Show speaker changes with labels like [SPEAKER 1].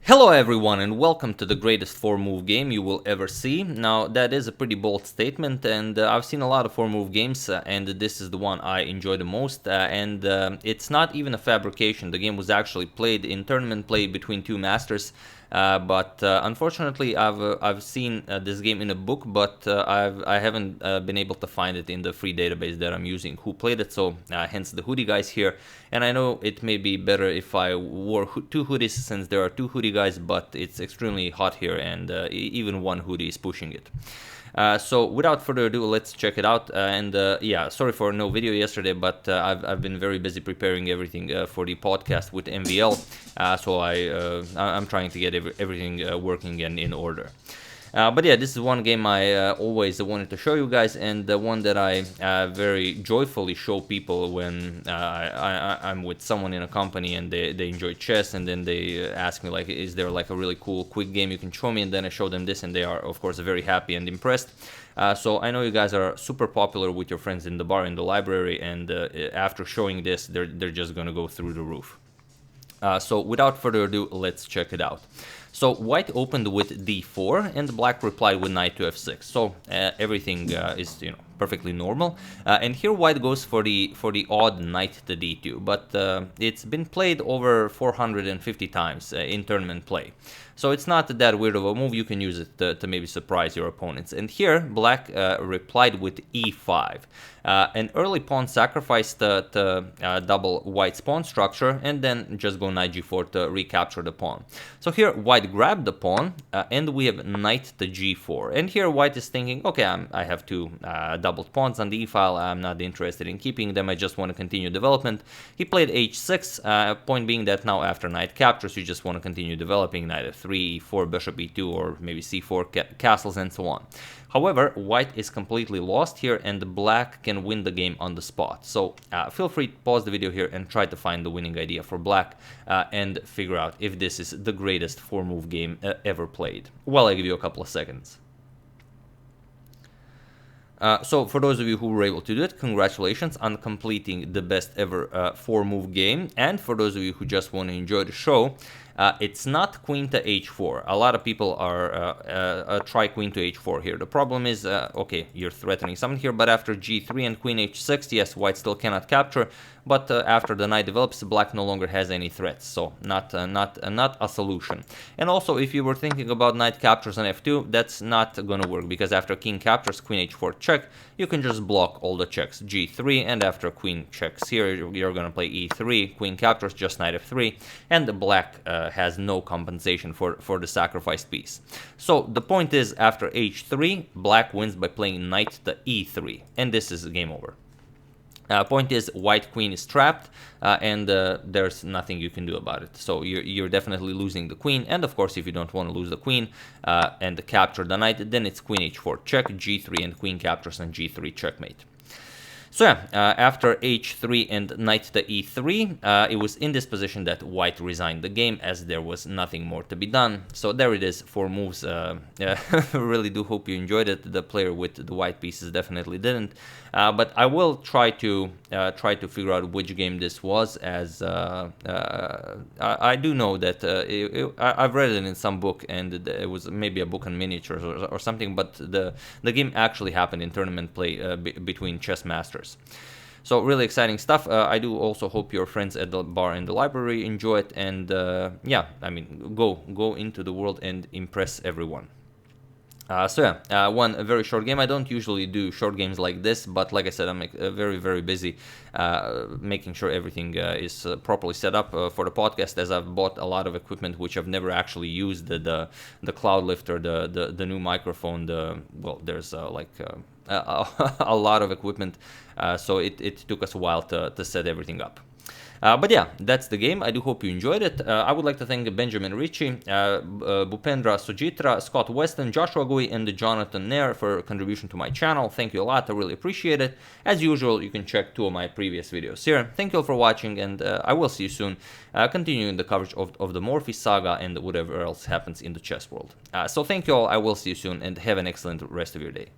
[SPEAKER 1] Hello everyone and welcome to the greatest 4-move game you will ever see. Now that is a pretty bold statement, and I've seen a lot of 4-move games and this is the one I enjoy the most, and it's not even a fabrication. The game was actually played in tournament play between two masters, but unfortunately I've seen this game in a book, but I haven't been able to find it in the free database that I'm using who played it, so hence the hoodie guys here. And I know it may be better if I wore two hoodies since there are two hoodie guys, but it's extremely hot here and even one hoodie is pushing it. So without further ado, let's check it out. Yeah, sorry for no video yesterday, but I've been very busy preparing everything for the podcast with MVL, so I'm trying to get everything working and in order. But yeah, this is one game I always wanted to show you guys, and the one that I very joyfully show people when I'm with someone in a company and they enjoy chess, and then they ask me like, is there like a really cool quick game you can show me, and then I show them this and they are of course very happy and impressed. So I know you guys are super popular with your friends in the bar, in the library, and after showing this they're just gonna go through the roof. So without further ado, let's check it out. So white opened with d4 and black replied with knight to f6. So everything is perfectly normal. And here white goes for the odd knight to d2, but it's been played over 450 times in tournament play. So it's not that weird of a move. You can use it to maybe surprise your opponents. And here black replied with e5. An early pawn sacrifice to double white's pawn structure, and then just go knight g4 to recapture the pawn. So here white grabbed the pawn, and we have knight to g4. And here white is thinking, okay, I have two doubled pawns on the e file. I'm not interested in keeping them. I just want to continue development. He played h6, point being that now after knight captures, you just want to continue developing knight f3, e4, bishop e2, or maybe c4 castles and so on. However, white is completely lost here, and black can win the game on the spot. So feel free to pause the video here and try to find the winning idea for black and figure out if this is the greatest 4-move game ever played. Well, I give you a couple of seconds. So for those of you who were able to do it, congratulations on completing the best ever 4-move game. And for those of you who just want to enjoy the show, it's not queen to h4. A lot of people are try queen to h4 here. The problem is, okay, you're threatening something here, but after g3 and queen h6, yes, white still cannot capture. But after the knight develops, black no longer has any threats, so not a solution. And also, if you were thinking about knight captures on f2, that's not gonna work, because after king captures, queen h4 check, you can just block all the checks, g3, and after queen checks here, you're gonna play e3, queen captures, just knight f3, and the black has no compensation for the sacrificed piece. So the point is, after h3, black wins by playing knight to e3, and this is game over. Point is, white queen is trapped, and there's nothing you can do about it. So you're definitely losing the queen, and of course if you don't want to lose the queen and capture the knight, then it's queen h4 check, g3 and queen captures, and g3 checkmate. So yeah, after h3 and knight to e3, it was in this position that white resigned the game, as there was nothing more to be done. So there it is, 4 moves. Really do hope you enjoyed it. The player with the white pieces definitely didn't. But I will try to figure out which game this was, as I do know that I've read it in some book, and it was maybe a book on miniatures or something, but the game actually happened in tournament play between chess masters. So really exciting stuff. I do also hope your friends at the bar and the library enjoy it, and yeah, I mean, go into the world and impress everyone. So yeah, one very short game. I don't usually do short games like this, but like I said, I'm very busy making sure everything is properly set up for the podcast, as I've bought a lot of equipment which I've never actually used. The cloud lifter, the new microphone, well, there's like a lot of equipment, so it took us a while to set everything up. But yeah, that's the game. I do hope you enjoyed it. I would like to thank Benjamin Ricci, Bhupendra Sujitra, Scott Weston, Joshua Gui, and Jonathan Nair for contribution to my channel. Thank you a lot. I really appreciate it. As usual, you can check 2 of my previous videos here. Thank you all for watching, and I will see you soon, continuing the coverage of the Morphy saga and whatever else happens in the chess world. So thank you all. I will see you soon, and have an excellent rest of your day.